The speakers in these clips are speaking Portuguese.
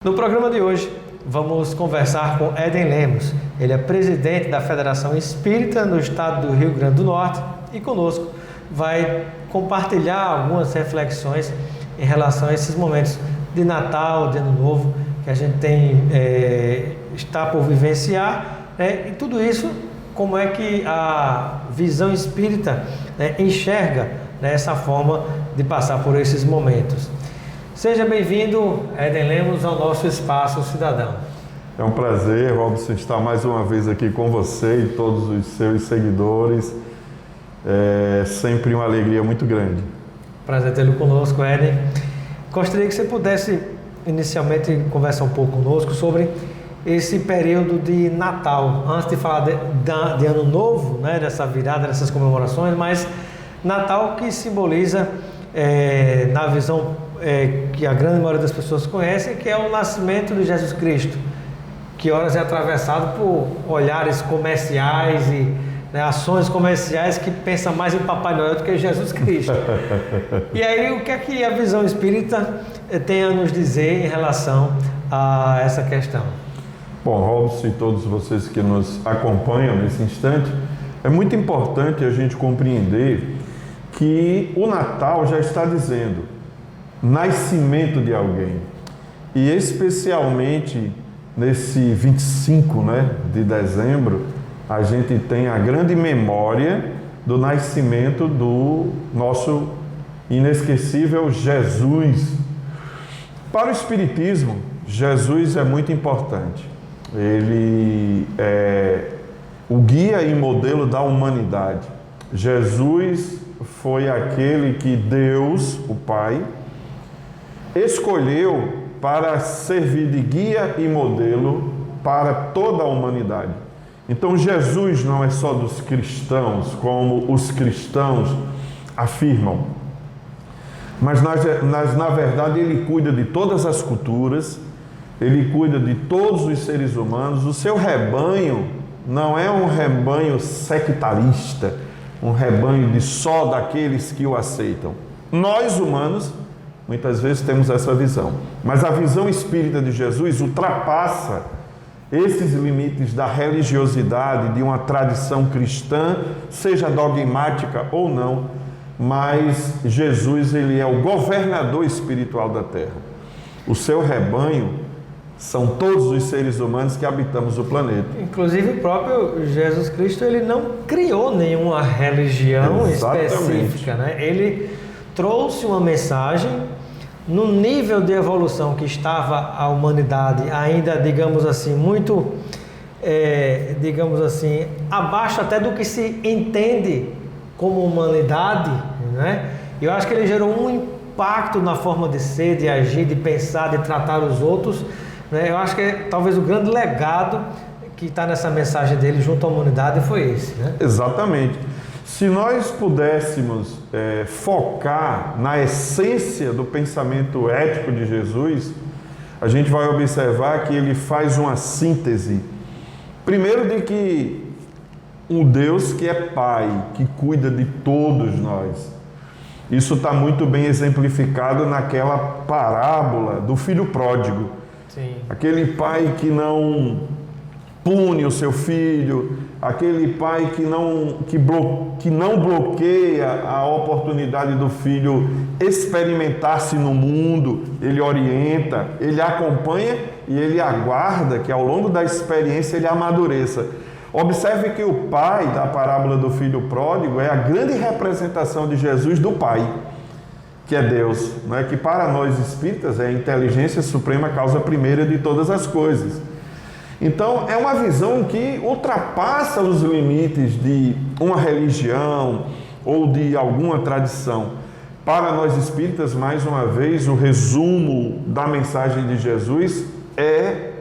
No programa de hoje, vamos conversar com Éden Lemos. Ele é presidente da Federação Espírita no estado do Rio Grande do Norte e conosco vai compartilhar algumas reflexões em relação a esses momentos de Natal, de Ano Novo, que a gente está por vivenciar, e tudo isso, como é que a visão espírita enxerga essa forma de passar por esses momentos. Seja bem-vindo, Éden Lemos, ao nosso Espaço Cidadão. É um prazer, Robson, estar mais uma vez aqui com você e todos os seus seguidores. É sempre uma alegria muito grande. Prazer tê-lo conosco, Éden. Gostaria que você pudesse, inicialmente, conversar um pouco conosco sobre esse período de Natal. Antes de falar de Ano Novo, dessa virada, dessas comemorações, mas Natal que simboliza, na visão que a grande maioria das pessoas conhecem, que é o nascimento de Jesus Cristo, que horas é atravessado por olhares comerciais e ações comerciais que pensam mais em Papai Noel do que em Jesus Cristo. E aí, o que é que a visão espírita tem a nos dizer em relação a essa questão? Bom, Robson e todos vocês que nos acompanham nesse instante, é muito importante a gente compreender que o Natal já está dizendo nascimento de alguém, e especialmente nesse 25 de dezembro, a gente tem a grande memória do nascimento do nosso inesquecível Jesus. Para o Espiritismo, Jesus é muito importante. Ele é o guia e modelo da humanidade. Jesus foi aquele que Deus, o Pai, escolheu para servir de guia e modelo para toda a humanidade. Então Jesus não é só dos cristãos, como os cristãos afirmam, mas na verdade ele cuida de todas as culturas, ele cuida de todos os seres humanos. O seu rebanho não é um rebanho sectarista, um rebanho de só daqueles que o aceitam. Nós humanos muitas vezes temos essa visão, mas a visão espírita de Jesus ultrapassa esses limites da religiosidade, de uma tradição cristã, seja dogmática ou não, mas Jesus, ele é o governador espiritual da terra. O seu rebanho são todos os seres humanos que habitamos o planeta. Inclusive o próprio Jesus Cristo, ele não criou nenhuma religião específica, Ele trouxe uma mensagem no nível de evolução que estava a humanidade, ainda, digamos assim, muito, abaixo até do que se entende como humanidade, Eu acho que ele gerou um impacto na forma de ser, de agir, de pensar, de tratar os outros, Eu acho que talvez o grande legado que está nessa mensagem dele junto à humanidade foi esse, Exatamente. Se nós pudéssemos focar na essência do pensamento ético de Jesus, a gente vai observar que ele faz uma síntese, primeiro, de que um Deus que é Pai, que cuida de todos nós. Isso está muito bem exemplificado naquela parábola do filho pródigo. Sim. Aquele pai que não pune o seu filho, aquele pai que não bloqueia a oportunidade do filho experimentar-se no mundo. Ele orienta, ele acompanha e ele aguarda que ao longo da experiência ele amadureça. Observe que o pai da parábola do filho pródigo é a grande representação de Jesus do Pai, que é Deus, que para nós espíritas é a inteligência suprema, causa primeira de todas as coisas. Então, é uma visão que ultrapassa os limites de uma religião ou de alguma tradição. Para nós espíritas, mais uma vez, o resumo da mensagem de Jesus é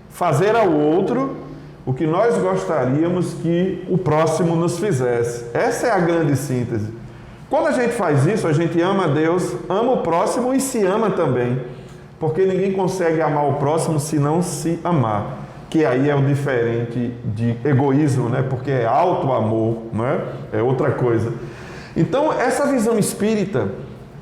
fazer ao outro o que nós gostaríamos que o próximo nos fizesse. Essa é a grande síntese. Quando a gente faz isso, a gente ama a Deus, ama o próximo e se ama também. Porque ninguém consegue amar o próximo se não se amar. Que aí é o diferente de egoísmo, porque é auto-amor, é outra coisa. Então, essa visão espírita,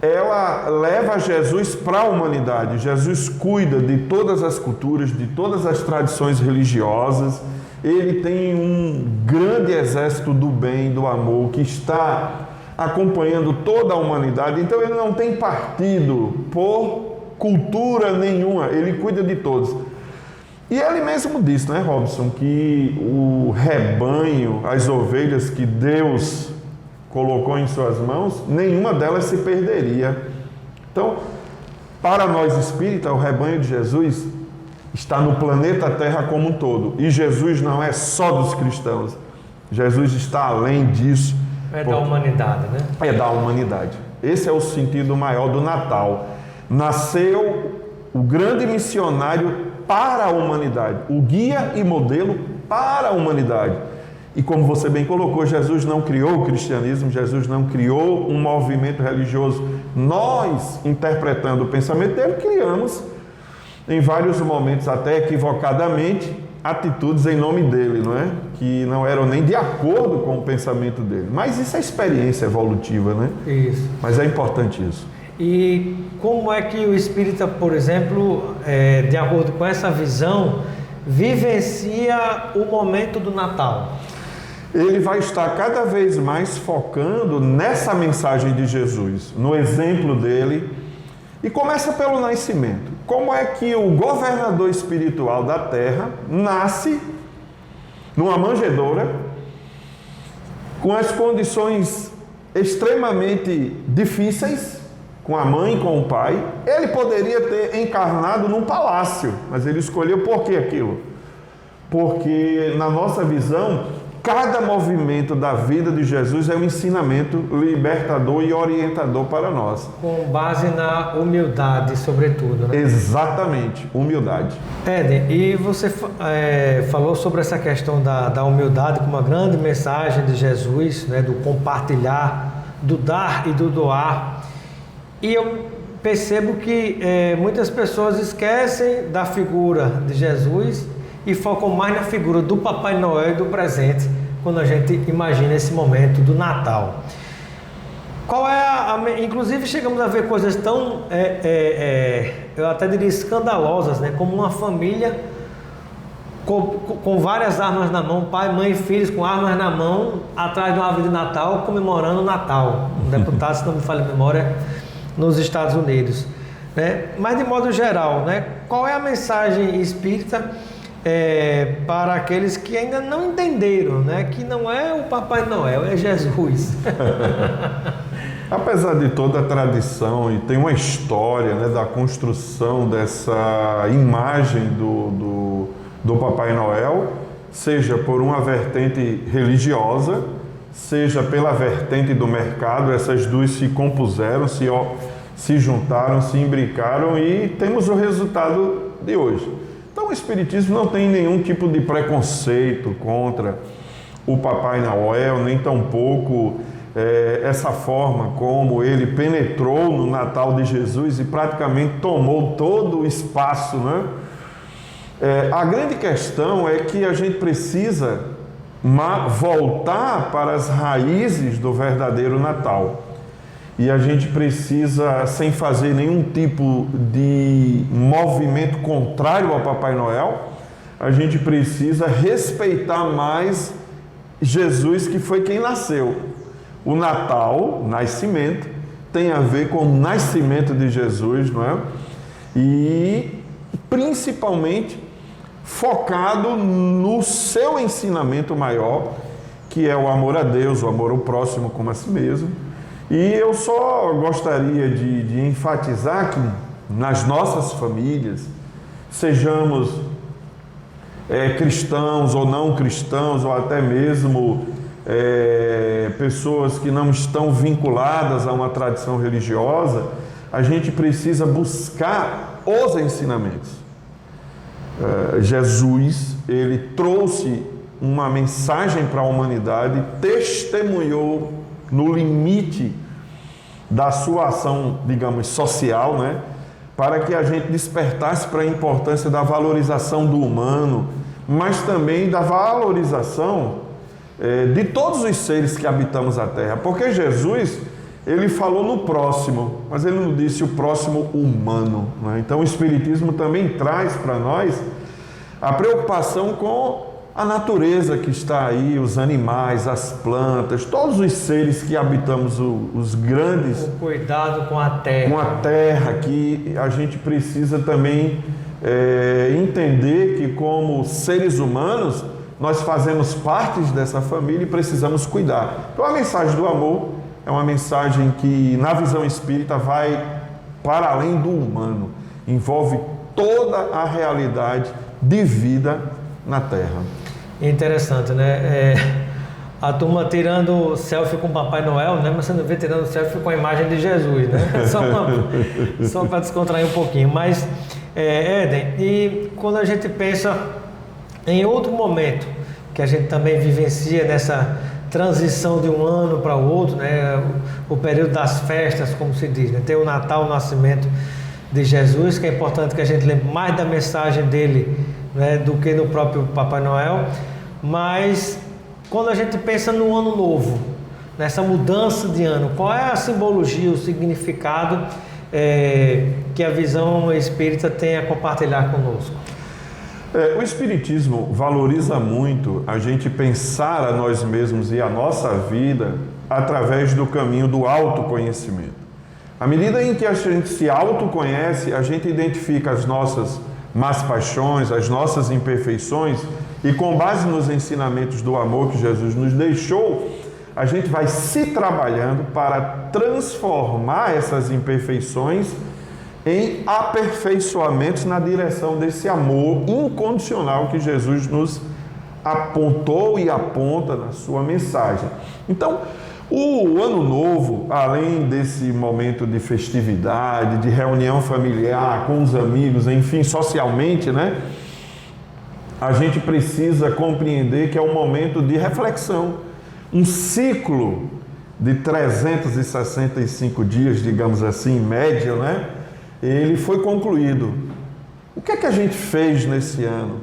ela leva Jesus para a humanidade. Jesus cuida de todas as culturas, de todas as tradições religiosas. Ele tem um grande exército do bem, do amor, que está acompanhando toda a humanidade. Então ele não tem partido por cultura nenhuma, ele cuida de todos. E ele mesmo disse, né, Robson, que o rebanho, as ovelhas que Deus colocou em suas mãos, nenhuma delas se perderia. Então, para nós espíritas, o rebanho de Jesus está no planeta Terra como um todo. E Jesus não é só dos cristãos. Jesus está além disso. É da humanidade, né? É da humanidade. Esse é o sentido maior do Natal. Nasceu o grande missionário para a humanidade, o guia e modelo para a humanidade. E como você bem colocou, Jesus não criou o cristianismo, Jesus não criou um movimento religioso. Nós, interpretando o pensamento dele, criamos, em vários momentos até equivocadamente, atitudes em nome dele, não é? Que não eram nem de acordo com o pensamento dele. Mas isso é experiência evolutiva, né? Isso. Mas é importante isso. E como é que o espírita, por exemplo, de acordo com essa visão, vivencia o momento do Natal? Ele vai estar cada vez mais focando nessa mensagem de Jesus, no exemplo dele, e começa pelo nascimento. Como é que o governador espiritual da Terra nasce numa manjedoura, com as condições extremamente difíceis, com a mãe e com o pai? Ele poderia ter encarnado num palácio, mas ele escolheu por que aquilo? Porque na nossa visão, cada movimento da vida de Jesus é um ensinamento libertador e orientador para nós. Com base na humildade, sobretudo, né? Exatamente, humildade. Éden, e você falou sobre essa questão da humildade como uma grande mensagem de Jesus, né? Do compartilhar, do dar e do doar. E eu percebo que muitas pessoas esquecem da figura de Jesus e focam mais na figura do Papai Noel e do presente, quando a gente imagina esse momento do Natal. Qual é inclusive chegamos a ver coisas tão, eu até diria escandalosas, né? Como uma família com várias armas na mão, pai, mãe e filhos com armas na mão, atrás de uma árvore de Natal, comemorando o Natal. Um deputado, se não me falha a memória, nos Estados Unidos, né? Mas de modo geral, né? Qual é a mensagem espírita para aqueles que ainda não entenderam, né? Que não é o Papai Noel, é Jesus. Apesar de toda a tradição, e tem uma história, né, da construção dessa imagem do Papai Noel, seja por uma vertente religiosa, seja pela vertente do mercado, essas duas se compuseram, se juntaram, se imbricaram e temos o resultado de hoje. Então o Espiritismo não tem nenhum tipo de preconceito contra o Papai Noel, nem tampouco essa forma como ele penetrou no Natal de Jesus e praticamente tomou todo o espaço, né? A grande questão é que a gente precisa voltar para as raízes do verdadeiro Natal. E a gente precisa, sem fazer nenhum tipo de movimento contrário ao Papai Noel, a gente precisa respeitar mais Jesus, que foi quem nasceu. O Natal, nascimento, tem a ver com o nascimento de Jesus, não é? E principalmente focado no seu ensinamento maior, que é o amor a Deus, o amor ao próximo como a si mesmo. E eu só gostaria de enfatizar que nas nossas famílias, sejamos cristãos ou não cristãos, ou até mesmo pessoas que não estão vinculadas a uma tradição religiosa, a gente precisa buscar os ensinamentos. Jesus, ele trouxe uma mensagem para a humanidade, testemunhou no limite da sua ação, digamos, social, né? Para que a gente despertasse para a importância da valorização do humano, mas também da valorização de todos os seres que habitamos a Terra. Porque Jesus, ele falou no próximo, mas ele não disse o próximo humano, né? Então o Espiritismo também traz para nós a preocupação com a natureza que está aí, os animais, as plantas, todos os seres que habitamos os grandes... O cuidado com a terra. Com a terra, que a gente precisa também entender que como seres humanos, nós fazemos parte dessa família e precisamos cuidar. Então a mensagem do amor é uma mensagem que na visão espírita vai para além do humano, envolve toda a realidade de vida na Terra. Interessante, né? A turma tirando selfie com Papai Noel, né? Mas você não vê tirando selfie com a imagem de Jesus, né? Só para descontrair um pouquinho. Mas, Éden, e quando a gente pensa em outro momento que a gente também vivencia nessa transição de um ano para o outro, né? O período das festas, como se diz, né? Tem o Natal, o nascimento de Jesus, que é importante que a gente lembre mais da mensagem dele, né, do que no próprio Papai Noel. Mas quando a gente pensa no ano novo, nessa mudança de ano, qual é a simbologia, o significado que a visão espírita tem a compartilhar conosco? O Espiritismo valoriza muito a gente pensar a nós mesmos e a nossa vida através do caminho do autoconhecimento. À medida em que a gente se autoconhece, a gente identifica as nossas más paixões, as nossas imperfeições, e com base nos ensinamentos do amor que Jesus nos deixou, a gente vai se trabalhando para transformar essas imperfeições em aperfeiçoamentos na direção desse amor incondicional que Jesus nos apontou e aponta na sua mensagem. Então, o Ano Novo, além desse momento de festividade, de reunião familiar com os amigos, enfim, socialmente, né? A gente precisa compreender que é um momento de reflexão, um ciclo de 365 dias, digamos assim, em média, né? Ele foi concluído. O que é que a gente fez nesse ano?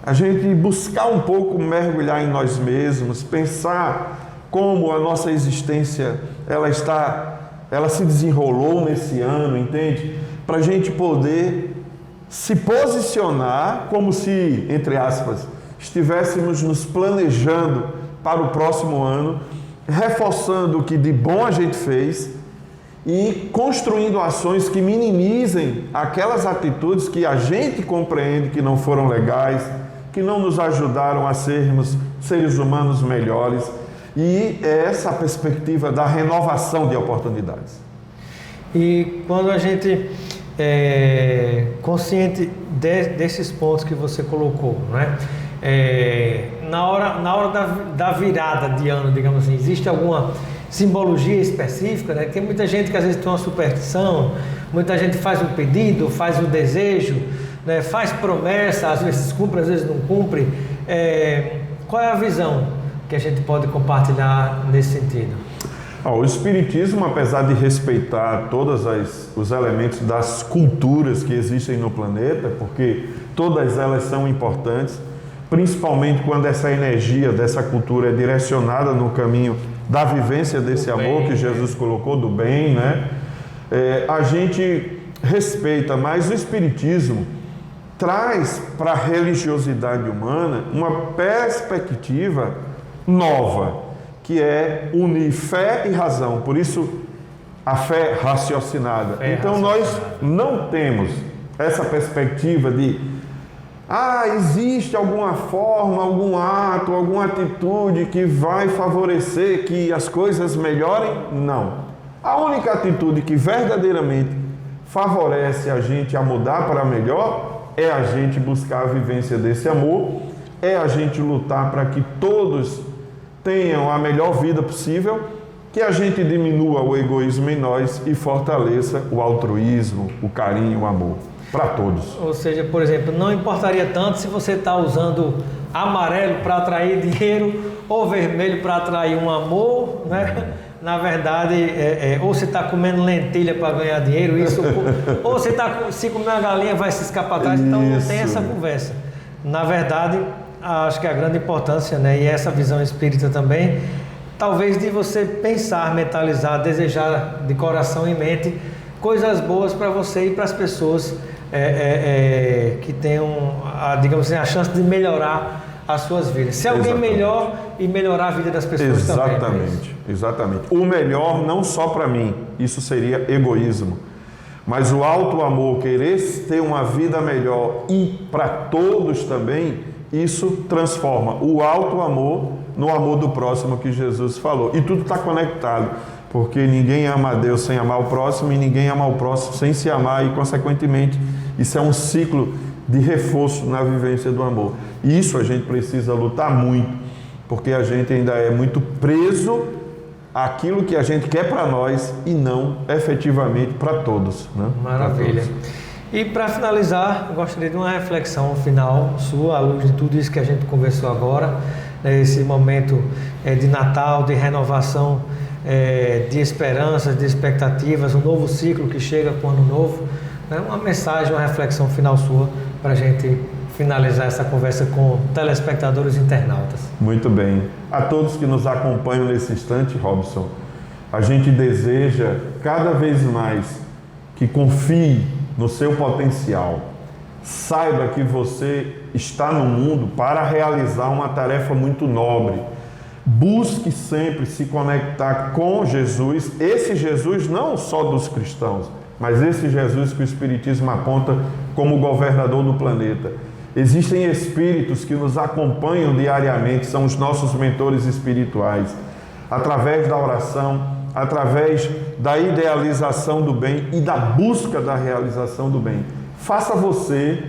A gente buscar um pouco mergulhar em nós mesmos, pensar como a nossa existência ela se desenrolou nesse ano, entende? Para a gente poder se posicionar como se, entre aspas, estivéssemos nos planejando para o próximo ano, reforçando o que de bom a gente fez e construindo ações que minimizem aquelas atitudes que a gente compreende que não foram legais, que não nos ajudaram a sermos seres humanos melhores. E é essa a perspectiva da renovação de oportunidades. E quando a gente consciente desses pontos que você colocou, né? Na hora da virada de ano, digamos assim, existe alguma simbologia específica, né? Tem muita gente que às vezes tem uma superstição, muita gente faz um pedido, faz um desejo, né? Faz promessa, às vezes cumpre, às vezes não cumpre. Qual é a visão que a gente pode compartilhar nesse sentido? O Espiritismo, apesar de respeitar todos os elementos das culturas que existem no planeta, porque todas elas são importantes, principalmente quando essa energia dessa cultura é direcionada no caminho da vivência desse amor que Jesus colocou, do bem, né? A gente respeita, mas o Espiritismo traz para a religiosidade humana uma perspectiva nova, que é unir fé e razão, por isso a fé raciocinada. Então nós não temos essa perspectiva de existe alguma forma, algum ato, alguma atitude que vai favorecer que as coisas melhorem. Não. A única atitude que verdadeiramente favorece a gente a mudar para melhor é a gente buscar a vivência desse amor, é a gente lutar para que todos tenham a melhor vida possível, que a gente diminua o egoísmo em nós e fortaleça o altruísmo, o carinho, o amor, para todos. Ou seja, por exemplo, não importaria tanto se você está usando amarelo para atrair dinheiro ou vermelho para atrair um amor, né? Na verdade, ou você está comendo lentilha para ganhar dinheiro, ou você se comer uma galinha vai se escapar atrás, então não tem essa conversa. Na verdade, acho que a grande importância, né, e essa visão espírita também, talvez de você pensar, mentalizar, desejar de coração e mente coisas boas para você e para as pessoas que tenham, digamos assim, a chance de melhorar as suas vidas. Se alguém melhor e melhorar a vida das pessoas também. Exatamente, exatamente. O melhor não só para mim, isso seria egoísmo. Mas o alto amor, querer ter uma vida melhor e para todos também, isso transforma o alto amor no amor do próximo que Jesus falou. E tudo está conectado, porque ninguém ama a Deus sem amar o próximo e ninguém ama o próximo sem se amar e, consequentemente, isso é um ciclo de reforço na vivência do amor. E isso a gente precisa lutar muito, porque a gente ainda é muito preso àquilo que a gente quer para nós e não efetivamente para todos, né? Maravilha. E para finalizar, eu gostaria de uma reflexão final sua, à luz de tudo isso que a gente conversou agora, esse momento de Natal, de renovação, de esperanças, de expectativas, um novo ciclo que chega com o ano novo, né? Uma mensagem, uma reflexão final sua para a gente finalizar essa conversa com telespectadores e internautas. Muito bem. A todos que nos acompanham nesse instante, Robson, a gente deseja cada vez mais que confie no seu potencial. Saiba que você está no mundo para realizar uma tarefa muito nobre. Busque sempre se conectar com Jesus, esse Jesus não só dos cristãos, mas esse Jesus que o Espiritismo aponta como governador do planeta. Existem espíritos que nos acompanham diariamente, são os nossos mentores espirituais, através da oração, através da idealização do bem e da busca da realização do bem. Faça você,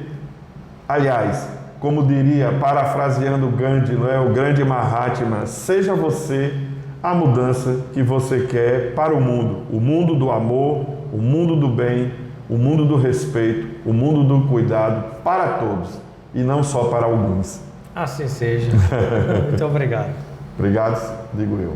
aliás, como diria, parafraseando Gandhi, não é? O grande Mahatma, seja você a mudança que você quer para o mundo do amor, o mundo do bem, o mundo do respeito, o mundo do cuidado para todos e não só para alguns. Assim seja. Muito obrigado. Obrigado, digo eu.